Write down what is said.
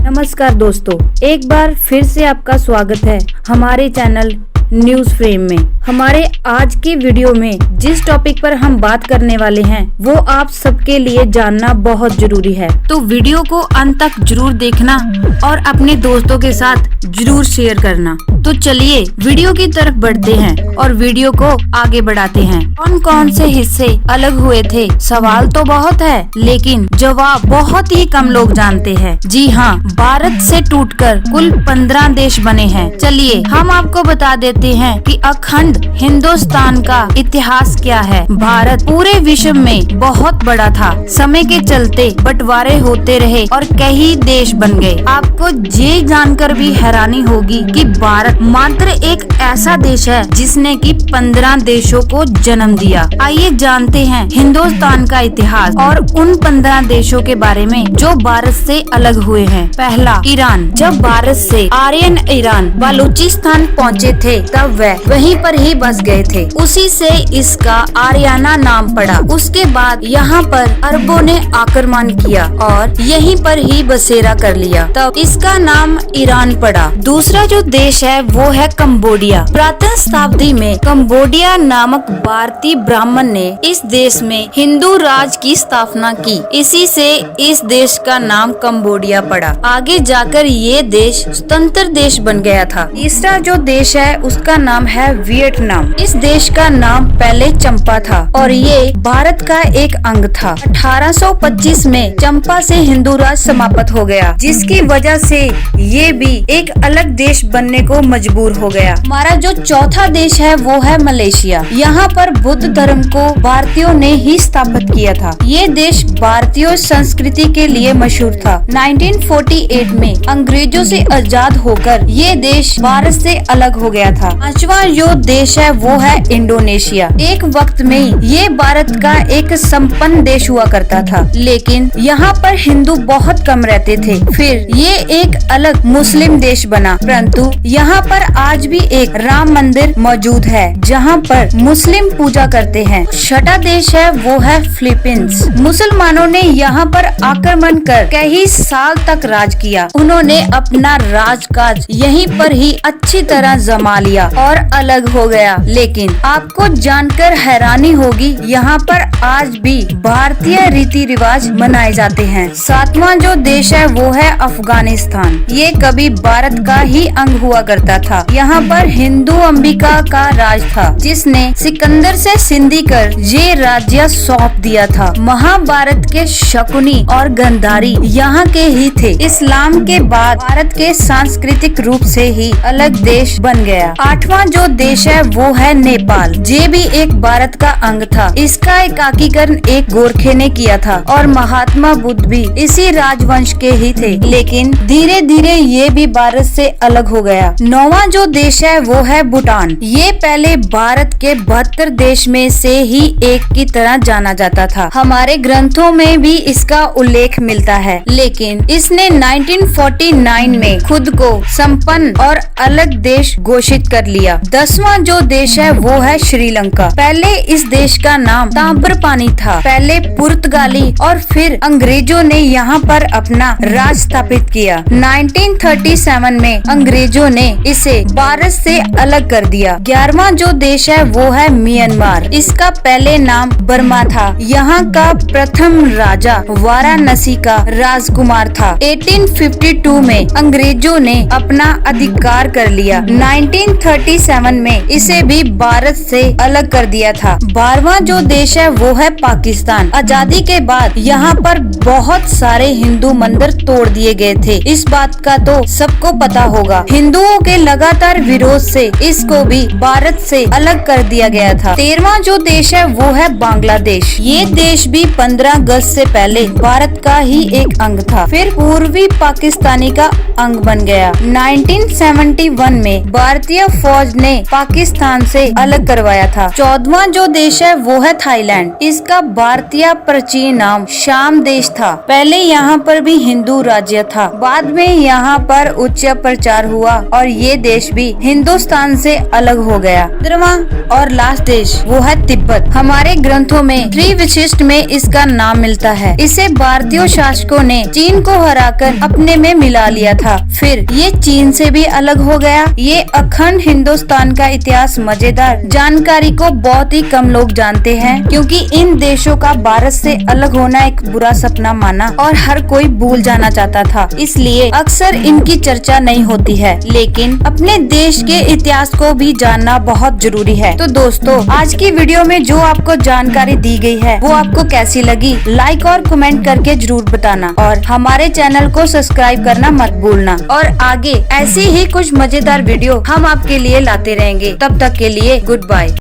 नमस्कार दोस्तों, एक बार फिर से आपका स्वागत है हमारे चैनल न्यूज फ्रेम में। हमारे आज के वीडियो में जिस टॉपिक पर हम बात करने वाले हैं वो आप सबके लिए जानना बहुत जरूरी है, तो वीडियो को अंत तक जरूर देखना और अपने दोस्तों के साथ जरूर शेयर करना। तो चलिए वीडियो की तरफ बढ़ते हैं और वीडियो को आगे बढ़ाते हैं। कौन कौन से हिस्से अलग हुए थे? सवाल तो बहुत है लेकिन जवाब बहुत ही कम लोग जानते हैं। जी हाँ, भारत से टूटकर कुल 15 देश बने हैं। चलिए हम आपको बता देते हैं कि अखंड हिंदुस्तान का इतिहास क्या है। भारत पूरे विश्व में बहुत बड़ा था, समय के चलते बंटवारे होते रहे और कई देश बन गए। आपको ये जानकर भी हैरानी होगी कि भारत मात्र एक ऐसा देश है जिसने कि 15 देशों को जन्म दिया। आइए जानते हैं हिंदुस्तान का इतिहास और उन 15 देशों के बारे में जो भारत से अलग हुए हैं। पहला, ईरान। जब भारत से आर्यन ईरान बलूचिस्तान पहुँचे थे तब वह वहीं पर ही बस गए थे, उसी से इसका आर्याना नाम पड़ा। उसके बाद यहाँ पर अरबों ने आक्रमण किया और यहीं पर ही बसेरा कर लिया, तब इसका नाम ईरान पड़ा। दूसरा जो देश है वो है कंबोडिया। प्राचीन शताब्दी में कंबोडिया नामक भारतीय ब्राह्मण ने इस देश में हिंदू राज की स्थापना की, इसी से इस देश का नाम कंबोडिया पड़ा। आगे जाकर ये देश स्वतंत्र देश बन गया था। तीसरा जो देश है उसका नाम है वियतनाम। इस देश का नाम पहले चंपा था और ये भारत का एक अंग था। 1825 में चंपा से हिंदू राज समाप्त हो गया, जिसकी वजह से ये भी एक अलग देश बनने को मजबूर हो गया। हमारा जो चौथा देश है वो है मलेशिया। यहाँ पर बुद्ध धर्म को भारतीयों ने ही स्थापित किया था। ये देश भारतीय संस्कृति के लिए मशहूर था। 1948 में अंग्रेजों से आजाद होकर ये देश भारत से अलग हो गया था। पांचवा जो देश है वो है इंडोनेशिया। एक वक्त में ये भारत का एक संपन्न देश हुआ करता था, लेकिन यहाँ पर हिंदू बहुत कम रहते थे। फिर ये एक अलग मुस्लिम देश बना, परंतु यहाँ पर आज भी एक राम मंदिर मौजूद है जहाँ पर मुस्लिम पूजा करते हैं। छठा देश है वो है फिलीपींस। मुसलमानों ने यहाँ पर आक्रमण कर कई साल तक राज किया। उन्होंने अपना राजकाज यहीं पर ही अच्छी तरह जमा लिया और अलग हो गया, लेकिन आपको जानकर हैरानी होगी यहाँ पर आज भी भारतीय रीति रिवाज मनाए जाते हैं। सातवां जो देश है वो है अफगानिस्तान। ये कभी भारत का ही अंग हुआ करता था। यहाँ पर हिंदू अंबिका का राज था, जिसने सिकंदर से सिंधी कर ये राज्य सौंप दिया था। महाभारत के शकुनी और गंधारी यहाँ के ही थे। इस्लाम के बाद भारत के सांस्कृतिक रूप से ही अलग देश बन गया। आठवां जो देश है वो है नेपाल। ये भी एक भारत का अंग था। इसका एकीकरण एक गोरखे ने किया था और महात्मा बुद्ध भी इसी राजवंश के ही थे, लेकिन धीरे धीरे ये भी भारत से अलग हो गया। नौवां जो देश है वो है भूटान। ये पहले भारत के 72 देश में से ही एक की तरह जाना जाता था। हमारे ग्रंथों में भी इसका उल्लेख मिलता है, लेकिन इसने 1949 में खुद को संपन्न और अलग देश घोषित कर लिया। 10वां जो देश है वो है श्रीलंका। पहले इस देश का नाम ताम्रपानी था। पहले पुर्तगाली और फिर अंग्रेजों ने यहाँ पर अपना राज स्थापित किया। 1937 में अंग्रेजों ने इसे भारत से अलग कर दिया। 11वां जो देश है वो है म्यांमार। इसका पहले नाम बर्मा था। यहाँ का प्रथम राजा वाराणसी का राजकुमार था। 1852 में अंग्रेजों ने अपना अधिकार कर लिया। 1937 में इसे भी भारत से अलग कर दिया था। 12वां जो देश है वो है पाकिस्तान। आजादी के बाद यहाँ पर बहुत सारे हिंदू मंदिर तोड़ दिए गए थे। इस बात का तो सबको पता होगा। हिंदुओं के लगातार विरोध से इसको भी भारत से अलग कर दिया गया था। 13वां जो देश है वो है बांग्लादेश। ये देश भी 15 अगस्त से पहले भारत का ही एक अंग था, फिर पूर्वी पाकिस्तानी का अंग बन गया। 1971 में भारतीय फौज ने पाकिस्तान से अलग करवाया था। 14वां जो देश है वो है थाईलैंड। इसका भारतीय प्राचीन नाम शाम देश था। पहले यहाँ पर भी हिंदू राज्य था, बाद में यहाँ पर उच्च प्रचार हुआ और ये देश भी हिंदुस्तान से अलग हो गया। 15वां और लास्ट देश वो है तिब्बत। हमारे ग्रंथों में त्रिविशिष्ट में इसका नाम मिलता है। इसे भारतीय शासकों ने चीन को हराकर अपने में मिला लिया था, फिर ये चीन से भी अलग हो गया। ये अखंड हिंदुस्तान का इतिहास मजेदार जानकारी को बहुत ही कम लोग जानते हैं, क्योंकि इन देशों का भारत से अलग होना एक बुरा सपना माना और हर कोई भूल जाना चाहता था, इसलिए अक्सर इनकी चर्चा नहीं होती है। लेकिन अपने देश के इतिहास को भी जानना बहुत जरूरी है। तो दोस्तों, आज की वीडियो में जो आपको जानकारी दी गई है वो आपको कैसी लगी, लाइक और कमेंट करके जरूर बताना और हमारे चैनल को सब्सक्राइब करना मत भूलना। और आगे ऐसी ही कुछ मजेदार वीडियो हम आपके लिए लाते रहेंगे। तब तक के लिए गुड बाय।